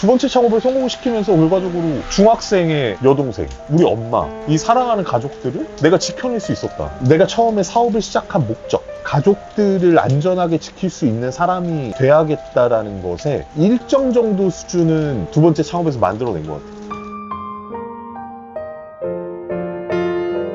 두 번째 창업을 성공시키면서 결과적으로 중학생의 여동생, 우리 엄마, 이 사랑하는 가족들을 내가 지켜낼 수 있었다. 내가 처음에 사업을 시작한 목적, 가족들을 안전하게 지킬 수 있는 사람이 돼야겠다라는 것에 일정 정도 수준은 두 번째 창업에서 만들어낸 것 같아요.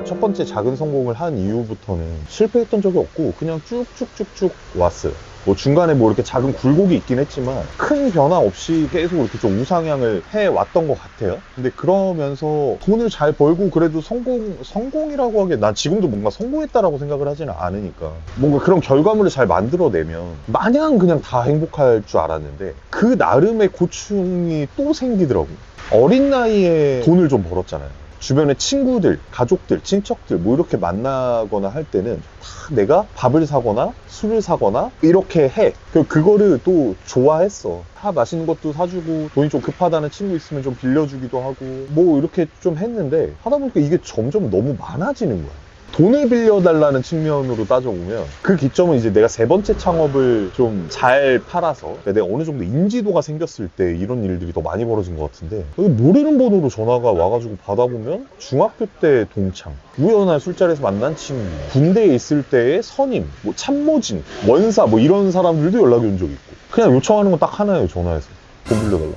첫 번째 작은 성공을 한 이후부터는 실패했던 적이 없고 그냥 쭉쭉쭉쭉 왔어요. 뭐 중간에 뭐 이렇게 작은 굴곡이 있긴 했지만 큰 변화 없이 계속 이렇게 좀 우상향을 해왔던 것 같아요. 근데 그러면서 돈을 잘 벌고 그래도 성공이라고 하기엔 난 지금도 뭔가 성공했다라고 생각을 하지는 않으니까 뭔가 그런 결과물을 잘 만들어내면 마냥 그냥 다 행복할 줄 알았는데 그 나름의 고충이 또 생기더라고요. 어린 나이에 돈을 좀 벌었잖아요. 주변에 친구들, 가족들, 친척들 뭐 이렇게 만나거나 할 때는 다 내가 밥을 사거나 술을 사거나 이렇게 해. 그거를 또 좋아했어. 다 맛있는 것도 사주고 돈이 좀 급하다는 친구 있으면 좀 빌려주기도 하고 뭐 이렇게 좀 했는데 하다 보니까 이게 점점 너무 많아지는 거야. 돈을 빌려달라는 측면으로 따져보면 그 기점은 이제 내가 세 번째 창업을 좀 잘 팔아서 내가 어느 정도 인지도가 생겼을 때 이런 일들이 더 많이 벌어진 것 같은데 모르는 번호로 전화가 와가지고 받아보면 중학교 때 동창, 우연한 술자리에서 만난 친구, 군대에 있을 때의 선임, 뭐 참모진, 원사 뭐 이런 사람들도 연락이 온 적이 있고 그냥 요청하는 건 딱 하나예요. 전화해서 돈 빌려달라.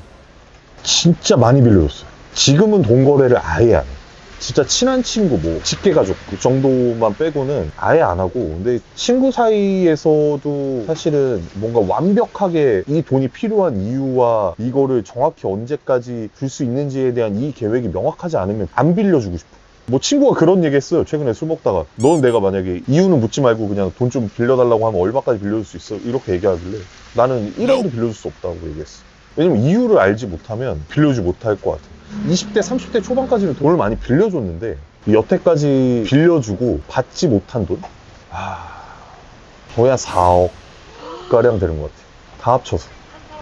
진짜 많이 빌려줬어요. 지금은 돈 거래를 아예 안 해요. 진짜 친한 친구, 뭐 직계가족 그 정도만 빼고는 아예 안 하고 근데 친구 사이에서도 사실은 뭔가 완벽하게 이 돈이 필요한 이유와 이거를 정확히 언제까지 줄 수 있는지에 대한 이 계획이 명확하지 않으면 안 빌려주고 싶어. 뭐 친구가 그런 얘기 했어요. 최근에 술 먹다가 넌 내가 만약에 이유는 묻지 말고 그냥 돈 좀 빌려달라고 하면 얼마까지 빌려줄 수 있어? 이렇게 얘기하길래 나는 1원도 빌려줄 수 없다고 얘기했어. 왜냐면 이유를 알지 못하면 빌려주지 못할 것 같아. 20대, 30대 초반까지는 돈을 많이 빌려줬는데 여태까지 빌려주고 받지 못한 돈? 거의 한 4억 가량 되는 것 같아요. 다 합쳐서.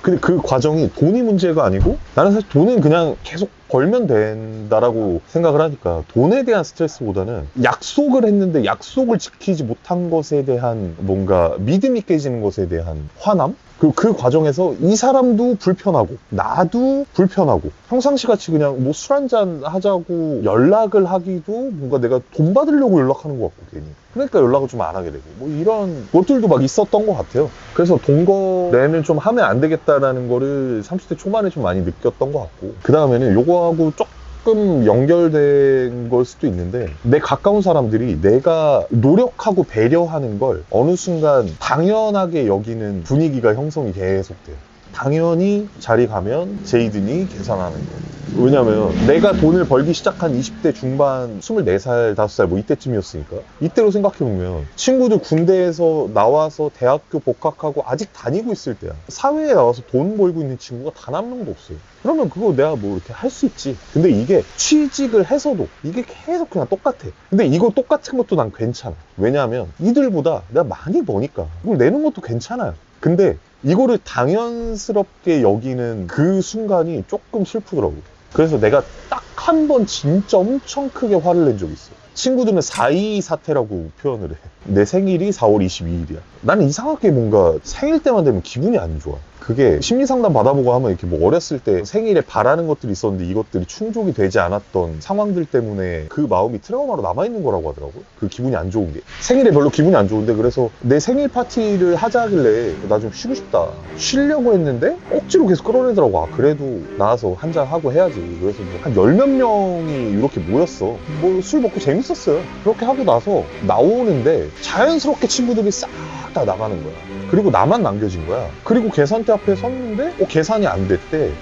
근데 그 과정이 돈이 문제가 아니고 나는 사실 돈은 그냥 계속 벌면 된다라고 생각을 하니까 돈에 대한 스트레스보다는 약속을 했는데 약속을 지키지 못한 것에 대한 뭔가 믿음이 깨지는 것에 대한 화남? 그리고 그 과정에서 이 사람도 불편하고 나도 불편하고 평상시 같이 그냥 뭐 술 한잔 하자고 연락을 하기도 뭔가 내가 돈 받으려고 연락하는 것 같고 괜히 그러니까 연락을 좀 안 하게 되고 뭐 이런 것들도 막 있었던 것 같아요. 그래서 돈 거래는 좀 하면 안 되겠다라는 거를 30대 초반에 좀 많이 느꼈던 것 같고 그 다음에는 요거하고 조금 연결된 걸 수도 있는데 내 가까운 사람들이 내가 노력하고 배려하는 걸 어느 순간 당연하게 여기는 분위기가 형성이 계속돼요. 당연히 자리 가면 제이든이 계산하는 거. 왜냐면 내가 돈을 벌기 시작한 20대 중반 24살, 5살 뭐 이때쯤이었으니까 이때로 생각해보면 친구들 군대에서 나와서 대학교 복학하고 아직 다니고 있을 때야. 사회에 나와서 돈 벌고 있는 친구가 단 한 명도 없어요. 그러면 그거 내가 뭐 이렇게 할 수 있지. 근데 이게 취직을 해서도 이게 계속 그냥 똑같아. 근데 이거 똑같은 것도 난 괜찮아. 왜냐하면 이들보다 내가 많이 버니까 이걸 내는 것도 괜찮아요. 근데 이거를 당연스럽게 여기는 그 순간이 조금 슬프더라고. 그래서 내가 딱 한 번 진짜 엄청 크게 화를 낸 적이 있어. 친구들은 4.2 사태라고 표현을 해. 내 생일이 4월 22일이야. 나는 이상하게 뭔가 생일 때만 되면 기분이 안 좋아. 그게 심리상담 받아보고 하면 이렇게 뭐 어렸을 때 생일에 바라는 것들이 있었는데 이것들이 충족이 되지 않았던 상황들 때문에 그 마음이 트라우마로 남아있는 거라고 하더라고요. 그 기분이 안 좋은 게. 생일에 별로 기분이 안 좋은데 그래서 내 생일 파티를 하자 하길래 나 좀 쉬고 싶다. 쉬려고 했는데 억지로 계속 끌어내더라고. 그래도 나와서 한잔하고 해야지. 그래서 뭐 한 10몇 명이 이렇게 모였어. 뭐 술 먹고 재밌었어요. 그렇게 하고 나서 나오는데 자연스럽게 친구들이 싹 다 나가는 거야. 그리고 나만 남겨진 거야. 그리고 계산대 앞에 섰는데 계산이 안 됐대.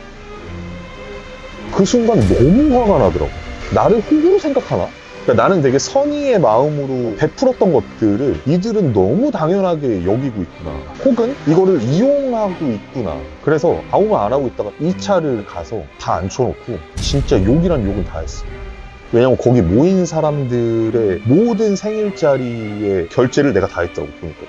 그 순간 너무 화가 나더라고. 나를 호구로 생각하나? 그러니까 나는 되게 선의의 마음으로 베풀었던 것들을 이들은 너무 당연하게 여기고 있구나. 혹은 이거를 이용하고 있구나. 그래서 아무 말 안 하고 있다가 2차를 가서 다 앉혀놓고 진짜 욕이란 욕은 다 했어. 왜냐면 거기 모인 사람들의 모든 생일자리의 결제를 내가 다 했다고 보니까.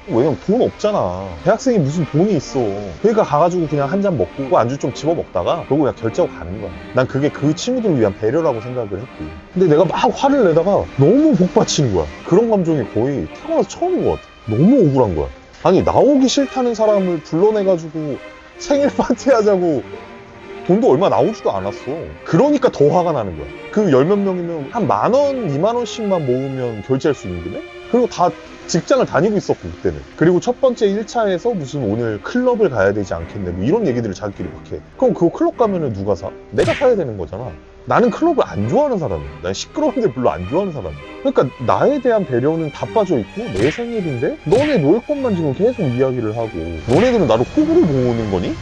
왜냐면 돈 없잖아. 대학생이 무슨 돈이 있어. 그러니까 가가지고 그냥 한 잔 먹고 안주 좀 집어 먹다가 그러고 그냥 결제하고 가는 거야. 난 그게 그 친구들을 위한 배려라고 생각을 했고. 근데 내가 막 화를 내다가 너무 복받친 거야. 그런 감정이 거의 태어나서 처음인 것 같아. 너무 억울한 거야. 아니 나오기 싫다는 사람을 불러내가지고 생일 파티 하자고 돈도 얼마 나오지도 않았어. 그러니까 더 화가 나는 거야. 그 10몇 명이면 한 10,000원, 20,000원씩만 모으면 결제할 수 있는 거네? 그리고 다 직장을 다니고 있었고 그때는. 그리고 첫 번째 1차에서 무슨 오늘 클럽을 가야 되지 않겠네 뭐 이런 얘기들을 자기끼리 막 해. 그럼 그거 클럽 가면은 누가 사? 내가 사야 되는 거잖아. 나는 클럽을 안 좋아하는 사람이야. 난 시끄러운 데 별로 안 좋아하는 사람이야. 그러니까 나에 대한 배려는 다 빠져있고 내 생일인데 너네 놀 것만 지금 계속 이야기를 하고 너네들은 나를 호구를 보는 거니?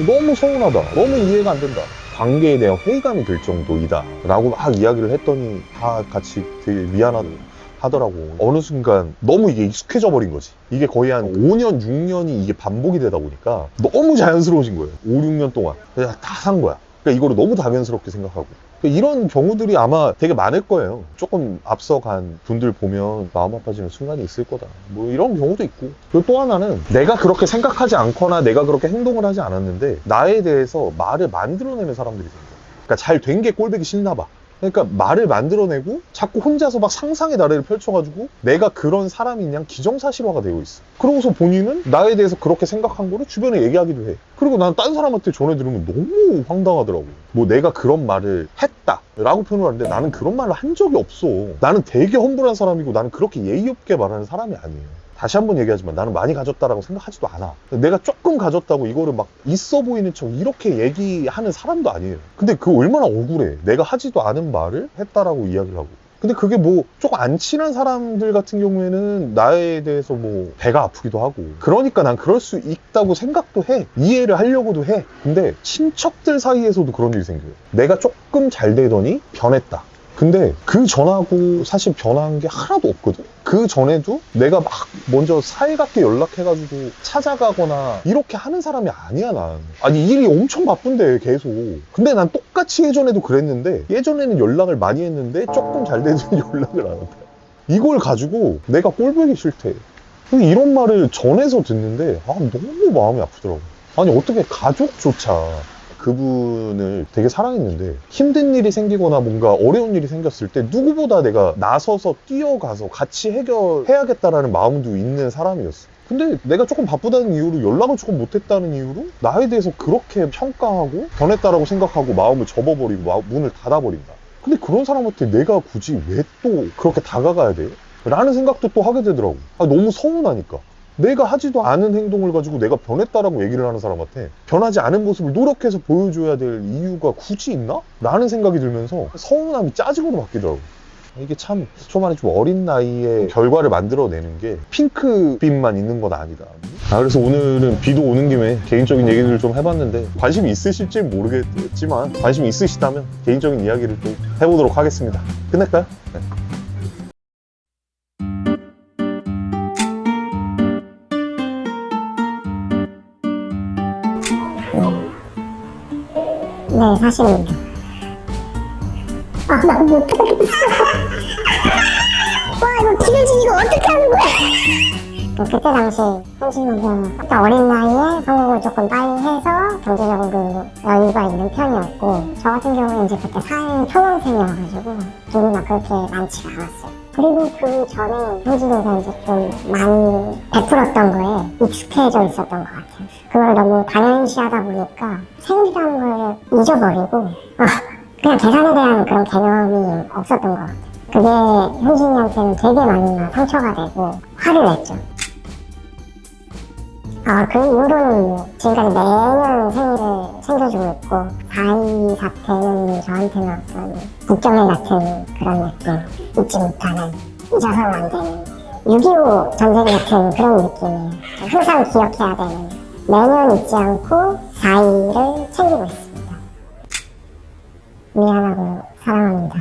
너무 서운하다. 너무 이해가 안 된다. 관계에 대한 회의감이 들 정도이다 라고 막 이야기를 했더니 다 같이 되게 미안하다 하더라고. 어느 순간 너무 이게 익숙해져 버린 거지. 이게 거의 한 5년, 6년이 이게 반복이 되다 보니까 너무 자연스러워진 거예요. 5, 6년 동안. 그냥 다 산 거야. 그러니까 이거를 너무 당연스럽게 생각하고. 그러니까 이런 경우들이 아마 되게 많을 거예요. 조금 앞서간 분들 보면 마음 아파지는 순간이 있을 거다. 뭐 이런 경우도 있고. 그리고 또 하나는 내가 그렇게 생각하지 않거나 내가 그렇게 행동을 하지 않았는데 나에 대해서 말을 만들어내는 사람들이 생겨요. 그러니까 잘 된 게 꼴보기 싫나 봐. 그러니까 말을 만들어내고 자꾸 혼자서 막 상상의 나래를 펼쳐가지고 내가 그런 사람인 양 기정사실화가 되고 있어. 그러고서 본인은 나에 대해서 그렇게 생각한 거를 주변에 얘기하기도 해. 그리고 난 딴 사람한테 전해 들으면 너무 황당하더라고. 뭐 내가 그런 말을 했다 라고 표현을 하는데 나는 그런 말을 한 적이 없어. 나는 되게 험불한 사람이고 나는 그렇게 예의 없게 말하는 사람이 아니에요. 다시 한번 얘기하지만 나는 많이 가졌다라고 생각하지도 않아. 내가 조금 가졌다고 이거를 막 있어 보이는 척 이렇게 얘기하는 사람도 아니에요. 근데 그거 얼마나 억울해. 내가 하지도 않은 말을 했다라고 이야기를 하고. 근데 그게 뭐 조금 안 친한 사람들 같은 경우에는 나에 대해서 뭐 배가 아프기도 하고 그러니까 난 그럴 수 있다고 생각도 해. 이해를 하려고도 해. 근데 친척들 사이에서도 그런 일이 생겨요. 내가 조금 잘 되더니 변했다. 근데 그 전하고 사실 변한 게 하나도 없거든. 그 전에도 내가 막 먼저 살갑게 연락해가지고 찾아가거나 이렇게 하는 사람이 아니야 난. 아니 일이 엄청 바쁜데 계속. 근데 난 똑같이 예전에도 그랬는데 예전에는 연락을 많이 했는데 조금 잘 되더니 연락을 안 한다. 이걸 가지고 내가 꼴보기 싫대. 이런 말을 전해서 듣는데 너무 마음이 아프더라고. 아니 어떻게 가족조차 그분을 되게 사랑했는데 힘든 일이 생기거나 뭔가 어려운 일이 생겼을 때 누구보다 내가 나서서 뛰어가서 같이 해결해야겠다라는 마음도 있는 사람이었어. 근데 내가 조금 바쁘다는 이유로 연락을 조금 못했다는 이유로 나에 대해서 그렇게 평가하고 변했다라고 생각하고 마음을 접어버리고 문을 닫아버린다. 근데 그런 사람한테 내가 굳이 왜 또 그렇게 다가가야 돼? 라는 생각도 또 하게 되더라고. 너무 서운하니까. 내가 하지도 않은 행동을 가지고 내가 변했다라고 얘기를 하는 사람한테 변하지 않은 모습을 노력해서 보여줘야 될 이유가 굳이 있나? 라는 생각이 들면서 서운함이 짜증으로 바뀌더라고. 이게 참 초반에 좀 어린 나이에 결과를 만들어내는 게 핑크빛만 있는 건 아니다. 그래서 오늘은 비도 오는 김에 개인적인 얘기를 좀 해봤는데 관심이 있으실지 모르겠지만 관심이 있으시다면 개인적인 이야기를 또 해보도록 하겠습니다. 끝낼까요? 네. 네, 사실입니다. 나 못하겠어. 와, 이거 기대지 이거 어떻게 하는 거야? 그때 당시 현실은 어린 나이에 성공을 조금 빨리 해서 경제적으로 여유가 있는 편이었고 저 같은 경우는 이제 그때 사회 초년생이어가지고 돈이 막 그렇게 많지가 않았어요. 그리고 그 전에 현진이가 이제 좀 많이 베풀었던 거에 익숙해져 있었던 것 같아요. 그걸 너무 당연시하다 보니까 생일이라는 걸 잊어버리고 그냥 계산에 대한 그런 개념이 없었던 것 같아요. 그게 현진이한테는 되게 많이 상처가 되고 화를 냈죠. 그 이후로는 지금까지 매년 생일을 챙겨주고 있고 4.22 사태는 저한테는 어떤 국경일 같은 그런 느낌, 잊지 못하는, 잊어서는 안 되는 6.25 전쟁 같은 그런 느낌이에요. 항상 기억해야 되는, 매년 잊지 않고 4.22를 챙기고 있습니다. 미안하고 사랑합니다.